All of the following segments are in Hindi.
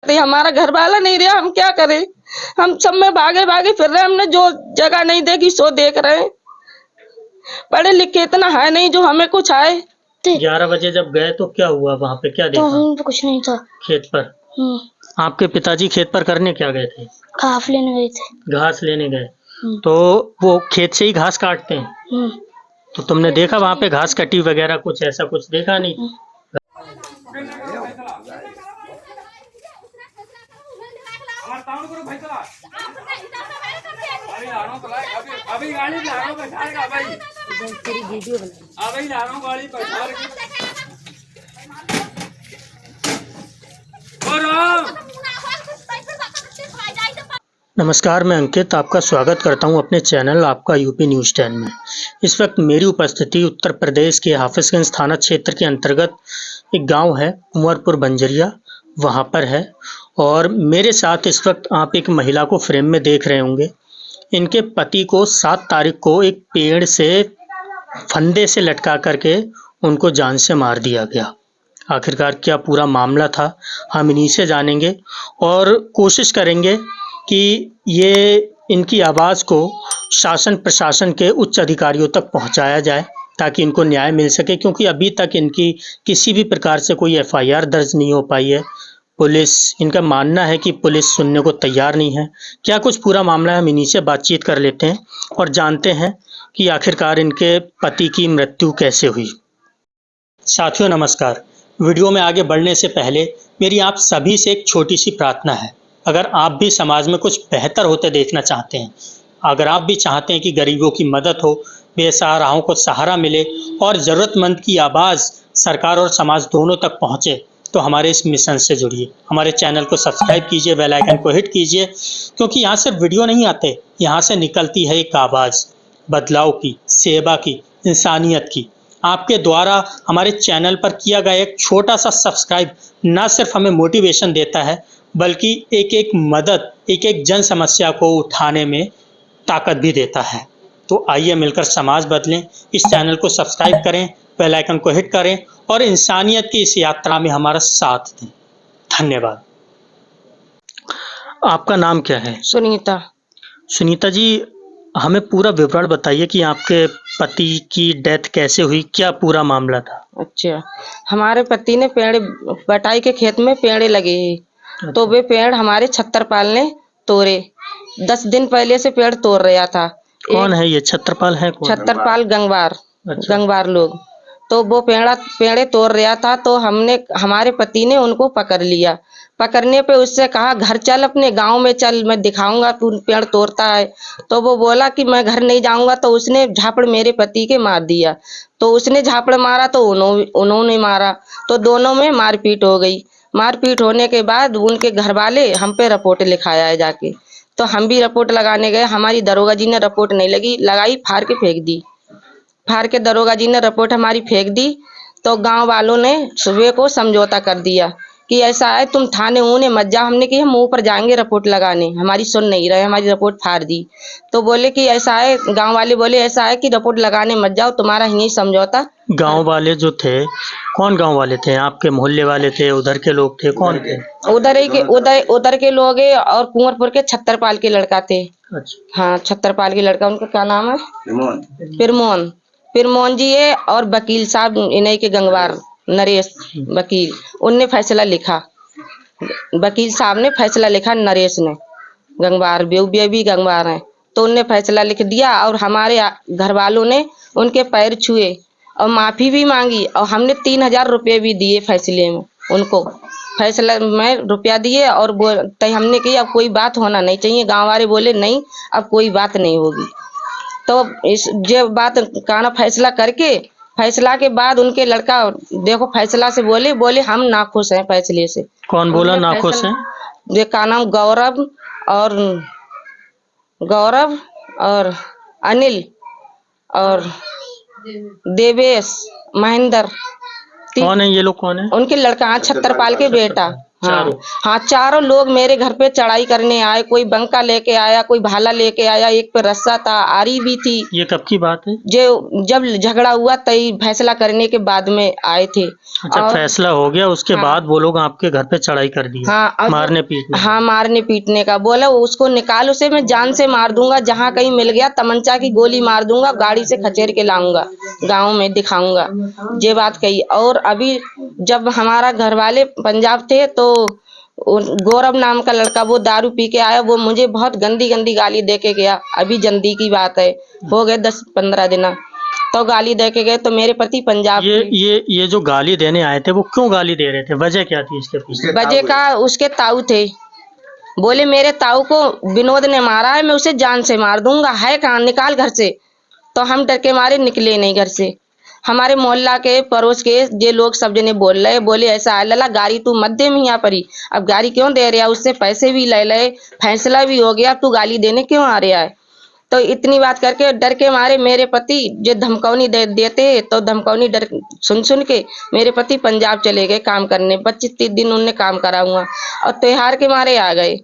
हमारा घर वाला नहीं रहा, हम क्या करें। हम सब में भागे भागे फिर रहे, हमने जो जगह नहीं देखी सो देख रहे हैं। पढ़े लिखे इतना है नहीं जो हमें कुछ आए। 11 बजे जब गए तो क्या हुआ वहाँ पे, क्या देखा? तो कुछ नहीं था। खेत पर आपके पिताजी खेत पर करने क्या गए थे? घास लेने गए थे। घास लेने गए। तो वो खेत से ही घास काटते हैं? तो तुमने देखा वहाँ पे घास कटी वगैरह, कुछ ऐसा कुछ देखा नहीं? नमस्कार, मैं अंकित आपका स्वागत करता हूं अपने चैनल आपका यूपी न्यूज़ 10 में। इस वक्त मेरी उपस्थिति उत्तर प्रदेश के हाफिजगंज थाना क्षेत्र के अंतर्गत एक गांव है कुंवरपुर बंजरिया, वहां पर है। और मेरे साथ इस वक्त आप एक महिला को फ्रेम में देख रहे होंगे। इनके पति को 7 तारीख को एक पेड़ से फंदे से लटका करके उनको जान से मार दिया गया। आखिरकार क्या पूरा मामला था, हम इन्हीं से जानेंगे और कोशिश करेंगे कि ये इनकी आवाज़ को शासन प्रशासन के उच्च अधिकारियों तक पहुंचाया जाए ताकि इनको न्याय मिल सके, क्योंकि अभी तक इनकी किसी भी प्रकार से कोई एफआईआर दर्ज नहीं हो पाई है। पुलिस, इनका मानना है कि पुलिस सुनने को तैयार नहीं है। क्या कुछ पूरा मामला है, हम इन्हीं से बातचीत कर लेते हैं और जानते हैं कि आखिरकार इनके पति की मृत्यु कैसे हुई। साथियों नमस्कार, वीडियो में आगे बढ़ने से पहले मेरी आप सभी से एक छोटी सी प्रार्थना है। अगर आप भी समाज में कुछ बेहतर होते देखना चाहते हैं, अगर आप भी चाहते हैं कि गरीबों की मदद हो, बेसहाराओं को सहारा मिले और ज़रूरतमंद की आवाज़ सरकार और समाज दोनों तक पहुँचे, तो हमारे इस मिशन से जुड़िए। हमारे चैनल को सब्सक्राइब कीजिए, बेल आइकन को हिट कीजिए, क्योंकि यहाँ सिर्फ वीडियो नहीं आते, यहाँ से निकलती है एक आवाज़ बदलाव की, सेवा की, इंसानियत की। आपके द्वारा हमारे चैनल पर किया गया एक छोटा सा सब्सक्राइब ना सिर्फ हमें मोटिवेशन देता है, बल्कि एक एक मदद, एक एक जन समस्या को उठाने में ताकत भी देता है। तो आइए मिलकर समाज बदलें। इस चैनल को सब्सक्राइब करें, बेल आइकन को हिट करें और इंसानियत की इस यात्रा में हमारा साथ दें। धन्यवाद। आपका नाम क्या है? सुनीता। सुनीता जी, हमें पूरा विवरण बताइए कि आपके पति की डेथ कैसे हुई, क्या पूरा मामला था? अच्छा, हमारे पति ने पेड़ बटाई के खेत में पेड़ लगे हैं, तो वे पेड़ हमारे छतरपाल ने तोड़े। 10 दिन पहले से पेड़ तोड़ रहा था। कौन है ये छतरपाल है कौन? छतरपाल गंगवार। अच्छा। गंगवार लोग। तो वो पेड़े तोड़ रहा था, तो हमारे पति ने उनको पकड़ लिया। पकड़ने पे उससे कहा घर चल, अपने गांव में चल, मैं दिखाऊंगा तू पेड़ तोड़ता है। तो वो बोला कि मैं घर नहीं जाऊंगा, तो उसने झापड़ मेरे पति के मार दिया। तो उसने झापड़ मारा तो उन्होंने मारा, तो दोनों में मारपीट हो गई। मारपीट होने के बाद उनके घर वाले हम पे रिपोर्ट लिखाया है जाके। तो हम भी रिपोर्ट लगाने गए, हमारी दरोगा जी ने रिपोर्ट नहीं लगाई, फाड़ के फेंक दी। फाड़ के दरोगा जी ने रिपोर्ट हमारी फेंक दी। तो गांव वालों ने सुबह को समझौता कर दिया कि ऐसा है, तुम थाने ऊने मत जाओ। हमने कि हम ऊपर जाएंगे रिपोर्ट लगाने, हमारी सुन नहीं रहे, हमारी रिपोर्ट फाड़ दी। तो बोले कि ऐसा है, गांव वाले बोले ऐसा है कि रिपोर्ट लगाने मत जाओ, तुम्हारा यही समझौता। गांव वाले जो थे, कौन गांव वाले थे? आपके मोहल्ले वाले थे, उधर के लोग थे, कौन थे? उधर के लोग हैं और कुंवरपुर के छतरपाल के लड़का थे। अच्छा। हाँ, छतरपाल के लड़का, उनका क्या नाम है? पिरमोन। पिरमोहन जी है। और वकील साहब इन्हीं के गंगवार, नरेश वकील, उनने फैसला लिखा। वकील साहब ने फैसला लिखा, नरेश ने। गंगवार भी गंगवार हैं, तो उनने फैसला लिख दिया। और हमारे घर वालों ने उनके पैर छुए और माफी भी मांगी, और हमने 3000 रुपये भी दिए फैसले में उनको। फैसला में रुपया दिए और हमने की अब कोई बात होना नहीं चाहिए। गाँव वाले बोले नहीं, अब कोई बात नहीं होगी। तो इस जो बात काना फैसला करके, फैसला के बाद उनके लड़का देखो फैसला से बोले हम नाखुश हैं फैसले से। कौन बोला नाखुश है? जो का नाम गौरव और अनिल और देवेश, महेंद्र। कौन है ये लोग, कौन है? उनके लड़का छतरपाल के बेटा। चारों? हाँ, चारों लोग मेरे घर पे चढ़ाई करने आए। कोई बंका लेके आया, कोई भाला लेके आया, एक पे रस्सा था, आरी भी थी। ये कब की बात है? जो जब झगड़ा हुआ तभी फैसला करने के बाद में आए थे। अच्छा, और फैसला हो गया उसके हाँ बाद वो लोग आपके घर पे चढ़ाई कर दिया, हाँ और मारने पीटने का। हाँ, मारने पीटने का बोला, उसको निकाल, उसे मैं जान से मार दूंगा, जहाँ कहीं मिल गया तमंचा की गोली मार दूंगा, गाड़ी से खचेर के लाऊंगा, गांव में दिखाऊंगा। ये बात कही। और अभी जब हमारा घर वाले पंजाब थे तो गौरव नाम का लड़का वो दारू पी के आया, वो मुझे बहुत गंदी गंदी गाली दे के गया। अभी जल्दी की बात है, हो गए 10-15 दिन। तो गाली दे के गए तो मेरे पति पंजाब ये जो गाली देने आए थे वो क्यों गाली दे रहे थे, वजह क्या थी इसके पीछे? बजे का उसके ताऊ थे। बोले मेरे ताऊ को विनोद ने मारा है, मैं उसे जान से मार दूंगा, है कहाँ, निकाल घर से। तो हम डर के मारे निकले नहीं घर से। हमारे मोहल्ला के पड़ोस के ये लोग सब जने बोल रहे, बोले ऐसा है लला, गाड़ी तू मत दे मियाँ परी, अब गाड़ी क्यों दे रहा, उससे पैसे भी ले ले, फैसला भी हो गया, तू गाली देने क्यों आ रहा है। तो इतनी बात करके डर के मारे मेरे पति जो धमकौनी देते, तो धमकौनी डर सुन सुन के मेरे पति पंजाब चले गए काम करने। 25-30 दिन उनने काम करा हुआ और त्योहार के मारे आ गए।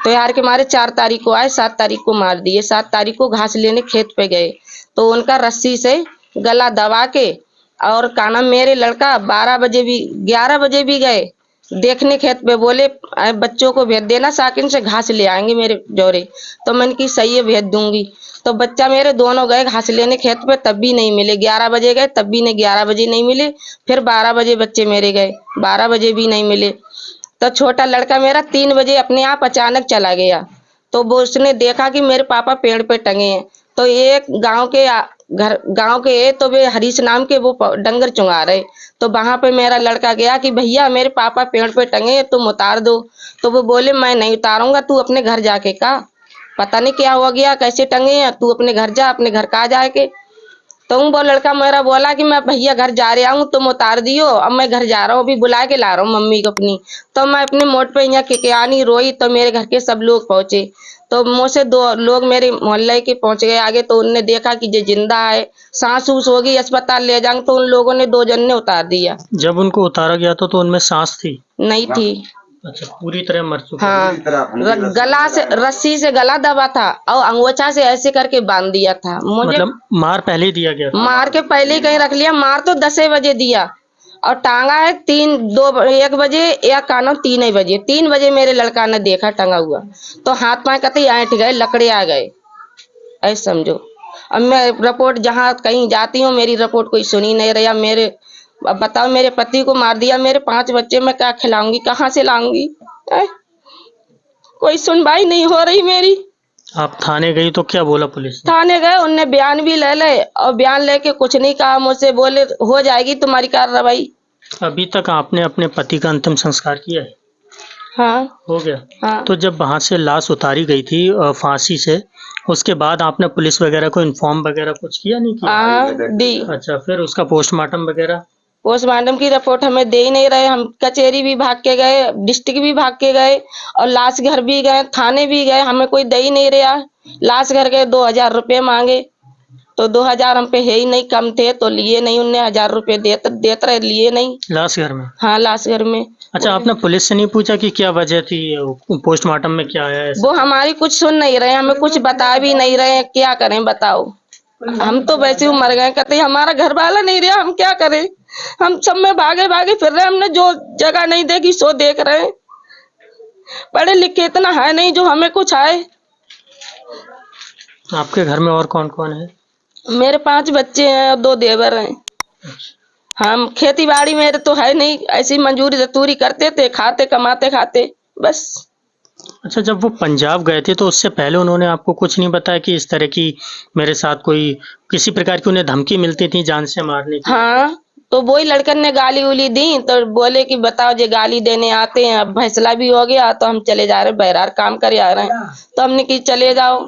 त्योहार के मारे 4 तारीख को आए, 7 तारीख को मार दिए। 7 तारीख को घास लेने खेत पे गए तो उनका रस्सी से गला दबा के, और काना मेरे लड़का 12 बजे भी 11 बजे भी गए देखने खेत पे, बोले बच्चों को भेज देना, साकिन से घास ले आएंगे मेरे जोरे। तो मैंने की सही है, भेज दूंगी। तो बच्चा मेरे दोनों गए घास लेने खेत पे, तब भी नहीं मिले। 11 बजे गए तब भी नहीं, 11 बजे नहीं मिले। फिर 12 बजे बच्चे मेरे गए, 12 बजे भी नहीं मिले। तो छोटा लड़का मेरा 3 बजे अपने आप अचानक चला गया। तो वो उसने देखा कि मेरे पापा पेड़ पे टंगे हैं। तो एक गांव के तो वे हरीश नाम के वो डंगर चुंगा रहे। तो वहां पे मेरा लड़का गया कि भैया मेरे पापा पेड़ पे टंगे हैं, तुम उतार दो। तो वो बोले मैं नहीं उतारूंगा, तू अपने घर जाके का, पता नहीं क्या हो गया, कैसे टंगे हैं, तू अपने घर जा, अपने घर का जाके। तो वो लड़का मेरा बोला कि मैं भैया घर जा रहा हूँ, तुम उतार दियो, अब मैं घर जा रहा हूँ, अभी बुला के ला रहा हूँ मम्मी को अपनी। तो मैं अपने मोड़ पे यहाँ किकियानी रोई। तो मेरे घर के सब लोग पहुंचे, तो मुझसे 2 लोग मेरे मोहल्ले के पहुंच गए आगे। तो उनने देखा कि ये जिंदा है, सांस ऊस होगी, अस्पताल ले जाएंगे। तो उन लोगों ने 2 जन ने उतार दिया। जब उनको उतारा गया तो उनमें सांस थी? नहीं थी। अच्छा, पूरी तरह मर चुके? हाँ, गला से रस्सी से गला दबा था और अंगोछा से ऐसे करके बांध दिया था मुझे। मतलब मार पहले ही दिया गया था? मार के पहले ही कहीं रख लिया। मार तो 10 बजे दिया और टांगा है 1 बजे या कानो 3 बजे। 3 बजे मेरे लड़का ने देखा टंगा हुआ, तो हाथ पांव कतई ऐंठ गए, लकड़े आ गए, ऐसे समझो। अब मैं रिपोर्ट जहाँ कहीं जाती हूँ, मेरी रिपोर्ट कोई सुनी नहीं रहा। अब बताओ, मेरे पति को मार दिया, मेरे 5 बच्चे मैं क्या खिलाऊंगी, कहाँ से लाऊंगी। कोई सुनवाई नहीं हो रही मेरी। आप थाने गई तो क्या बोला पुलिस ने? थाने गए, उनने बयान भी ले ले और बयान लेके कुछ नहीं कहा मुझसे, बोले हो जाएगी तुम्हारी कार्रवाई। अभी तक आपने अपने पति का अंतिम संस्कार किया है? हाँ हो गया? हाँ तो जब वहाँ से लाश उतारी गई थी फांसी से, उसके बाद आपने पुलिस वगैरह को इन्फॉर्म वगैरह कुछ किया, नहीं किया? हाँ दी। अच्छा, फिर उसका पोस्टमार्टम वगैरह? पोस्टमार्टम की रिपोर्ट हमें दे ही नहीं रहे। हम कचहरी भी भाग के गए, डिस्ट्रिक्ट भी भाग के गए और लाश घर भी गए, थाने भी गए, हमें कोई दे ही नहीं रहा। लाश घर के 2000 रुपये मांगे, तो 2000 हम पे है ही नहीं, कम थे तो लिए नहीं। उनने 1000 रुपये देते रहे, लिए नहीं। लाश घर में? हाँ, लाश घर में। अच्छा, आपने पुलिस से नहीं पूछा कि क्या वजह थी, पोस्टमार्टम में क्या आया ऐसा? वो हमारी कुछ सुन नहीं रहे, हमें कुछ बता भी नहीं रहे, क्या करें बताओ। हम तो वैसे ही मर गए, कहते हमारा घर वाला नहीं रहा, हम क्या करें। हम सब में भागे भागे फिर रहे, हमने जो जगह नहीं देखी सो देख रहे हैं। पढ़े लिखे इतना है नहीं जो हमें कुछ आए। आपके घर में और कौन कौन है? मेरे 5 बच्चे हैं और 2 देवर हैं। हम खेती बाड़ी मेरे तो है नहीं, ऐसी मंजूरी जतूरी करते थे, खाते कमाते खाते बस। अच्छा, जब वो पंजाब गए थे तो उससे पहले उन्होंने आपको कुछ नहीं बताया कि इस तरह की मेरे साथ कोई किसी प्रकार की उन्हें धमकी मिलती थी जान से मारने की? हाँ, तो वही लड़कन ने गाली उली दी, तो बोले कि बताओ जे गाली देने आते हैं, अब फैसला भी हो गया तो हम चले जा रहे, बहरार काम करे आ रहे हैं। तो हमने की चले जाओ,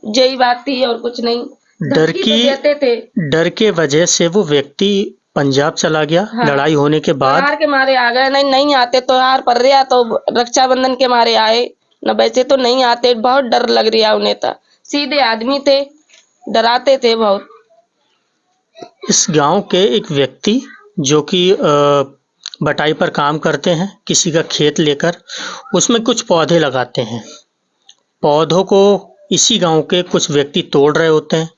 यही बात थी और कुछ नहीं। डर धमकी तो देते थे। डर के वजह से वो व्यक्ति पंजाब चला गया? हाँ, लड़ाई होने के बाद? त्योहार के मारे आ गए, नहीं नहीं आते, त्योहार पर रहा तो रक्षाबंधन के मारे आए, न वैसे तो नहीं आते। बहुत डर लग रहा उन्हें था, सीधे आदमी थे, डराते थे बहुत। इस गांव के एक व्यक्ति जो कि बटाई पर काम करते हैं, किसी का खेत लेकर उसमें कुछ पौधे लगाते हैं। पौधों को इसी गांव के कुछ व्यक्ति तोड़ रहे होते हैं।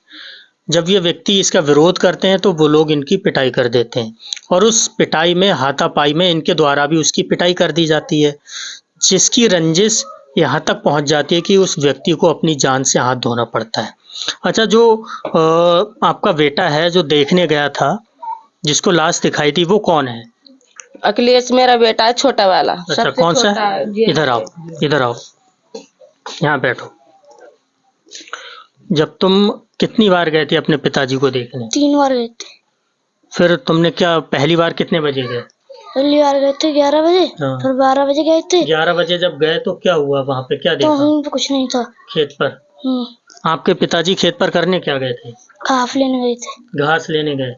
जब ये व्यक्ति इसका विरोध करते हैं तो वो लोग इनकी पिटाई कर देते हैं और उस पिटाई में, हाथापाई में इनके द्वारा भी उसकी पिटाई कर दी जाती है, जिसकी रंजिश यहाँ तक पहुँच जाती है कि उस व्यक्ति को अपनी जान से हाथ धोना पड़ता है। अच्छा, जो आपका बेटा है जो देखने गया था, जिसको लाश दिखाई थी, वो कौन है? अखिलेश मेरा बेटा है, छोटा वाला। अच्छा, सबसे कौन सा छोटा है? है। इधर आओ, इधर आओ, यहाँ बैठो। जब तुम कितनी बार गए थे अपने पिताजी को देखने? 3 बार गए थे। फिर तुमने क्या, पहली बार कितने बजे गए? पहली बार गए थे 11 बजे, हाँ। फिर 12 बजे गए थे। 11 बजे जब गए तो क्या हुआ वहाँ पे, क्या तो देखा? वहीं पे कुछ नहीं था। खेत पर? आपके पिताजी खेत पर करने क्या गए थे? घास लेने गए थे। घास लेने गए।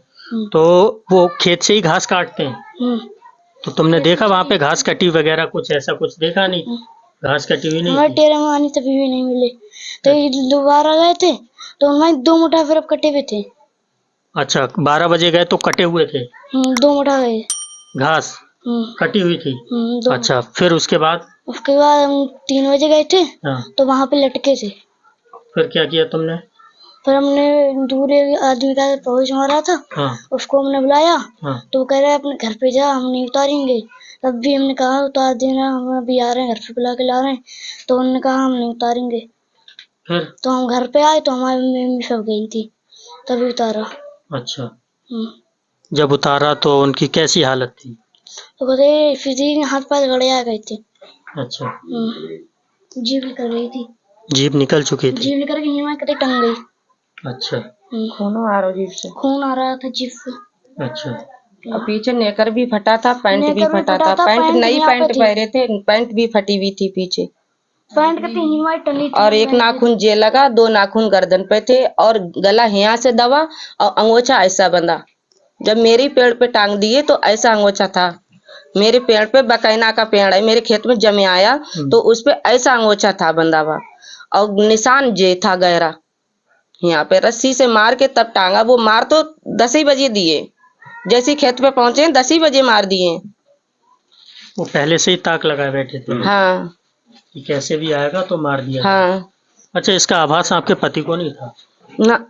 तो वो खेत से ही घास काटते हैं? तो तुमने देखा वहाँ पे घास कटी वगैरह, कुछ ऐसा कुछ देखा नहीं? घास कटी हुई नहीं हमारे थी? डेरे में आनी तभी भी नहीं मिले। तो ये दोबारा गए थे तो उनमें 2 मुठा फिर अब कटे हुए थे। अच्छा, 12 बजे गए तो कटे हुए थे 2 मुठा गए। घास कटी हुई थी? 2। अच्छा, फिर उसके बाद? उसके बाद हम 3 बजे गए थे। हाँ। तो वहाँ पे लटके थे। फिर क्या किया तुमने? फिर हमने दूर एक आदमी का पहुंच मारा था। हाँ। उसको हमने बुलाया। हाँ। तो वो कह रहा है अपने घर पे जा, हम नहीं उतारेंगे। तब भी हमने कहा उतार देना, हम अभी आ रहे हैं, घर पे बुला के ला रहे हैं। तो उन्होंने कहा हम नहीं उतारेंगे। फिर? तो हम घर पे आए तो हमारी मम्मी सब गई थी, तभी उतारा। अच्छा, जब उतारा तो उनकी कैसी हालत थी? तो कहते फिर हाथ पैर गड़े गए थे। अच्छा, जीभ निकल रही थी। जीभ निकल चुकी थी? जीभ निकल के यहाँ कते टंग गई। अच्छा। खून आ रहा जीभ से। खून आ रहा था जीभ से। अच्छा। और पीछे नेकर भी फटा था, पैंट भी नेकर भी फटा फटा था। था, पैंट पैंट नई यहाँ पे पैंट थी। पहरे थे, पैंट भी फटी हुई थी पीछे। पैंट के 3 ही टंगी थी। और एक नाखून जे लगा, 2 नाखून गर्दन पे थे और गला यहाँ से दबा और अंगोछा ऐसा बंधा। जब मेरी पेड़ पे टांग दिए तो ऐसा अंगोछा था। मेरे पेड़ पे बकैना का पेड़ है, मेरे खेत में जमे आया तो उस पे ऐसा अंगोछा था बंधा हुआ और निशान जे था गहरा। यहाँ पे रस्सी से मार के तब टांगा। वो मार तो 10 ही बजे दिए, जैसे खेत पे पहुंचे 10 ही बजे मार दिए। वो पहले से ही ताक लगाए बैठे थे? हाँ, कि कैसे भी आएगा तो मार दिया। हाँ। अच्छा, इसका आभास आपके पति को नहीं था? ना,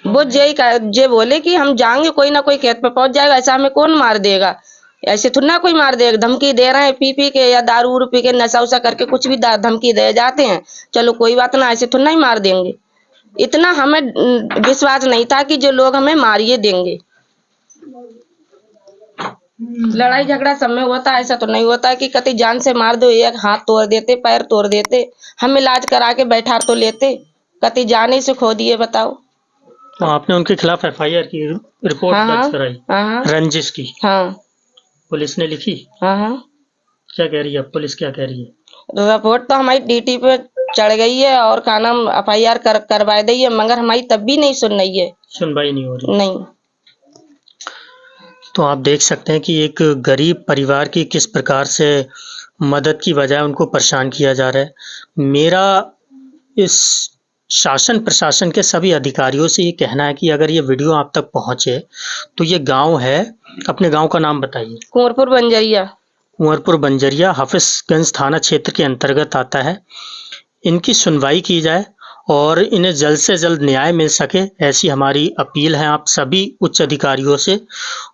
वो जे बोले कि हम जाएंगे, कोई ना कोई खेत पे पहुंच जाएगा, ऐसा हमें कौन मार देगा। ऐसे थोड़ा ना कोई मार देगा। धमकी दे रहे हैं पी पी के, या दारू उरू पी के नशा उशा करके कुछ भी धमकी दे जाते हैं। चलो कोई बात ना, ऐसे थोड़ा ही मार देंगे। इतना हमें विश्वास नहीं था कि जो लोग हमें मारिए देंगे। लड़ाई झगड़ा सब में होता है, ऐसा तो नहीं होता है कि कति जान से मार दो, एक हाथ तोड़ देते, पैर तोड़ देते। हम इलाज करा के बैठा तो लेते, कति जाने से खो दिए, बताओ। तो आपने उनके खिलाफ FIR की रिपोर्ट दर्ज कराई? हाँ, रंजिश की? हाँ। पुलिस ने लिखी? हाँ। क्या कह रही है पुलिस, क्या कह रही है? रिपोर्ट तो हमारी DT पे चढ़ गई है और का नाम FIR करवा दी है, मगर हमारी तब भी नहीं सुन रही है। सुनवाई नहीं हो रही? नहीं। तो आप देख सकते हैं कि एक गरीब परिवार की किस प्रकार से मदद की बजाय उनको परेशान किया जा रहा है। मेरा इस शासन प्रशासन के सभी अधिकारियों से ये कहना है कि अगर ये वीडियो आप तक पहुंचे तो ये गांव है, अपने गांव का नाम बताइए। कुंवरपुर बंजरिया। कुंवरपुर बंजरिया हाफिजगंज थाना क्षेत्र के अंतर्गत आता है। इनकी सुनवाई की जाए और इन्हें जल्द से जल्द न्याय मिल सके, ऐसी हमारी अपील है आप सभी उच्च अधिकारियों से।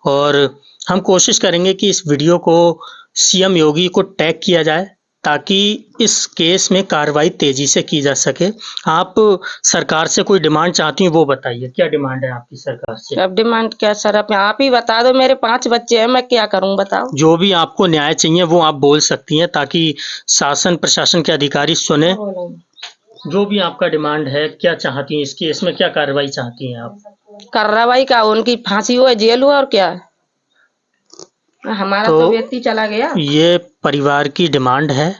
और हम कोशिश करेंगे कि इस वीडियो को CM योगी को टैग किया जाए ताकि इस केस में कार्रवाई तेजी से की जा सके। आप सरकार से कोई डिमांड चाहती हैं वो बताइए, क्या डिमांड है आपकी सरकार से? अब डिमांड क्या सर, अब आप ही बता दो। मेरे 5 बच्चे हैं, मैं क्या करूं बताओ। जो भी आपको न्याय चाहिए वो आप बोल सकती हैं ताकि शासन प्रशासन के अधिकारी सुने। जो भी आपका डिमांड है, क्या चाहती हैं इस केस में, क्या कार्रवाई चाहती हैं आप? कार्रवाई का, उनकी फांसी हो, जेल हो, और क्या। हमारा तो व्यक्ति चला गया। ये परिवार की डिमांड है,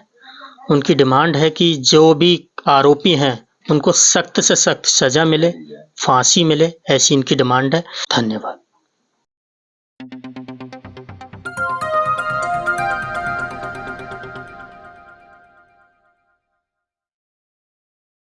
उनकी डिमांड है कि जो भी आरोपी हैं उनको सख्त से सख्त सजा मिले, फांसी मिले, ऐसी इनकी डिमांड है। धन्यवाद।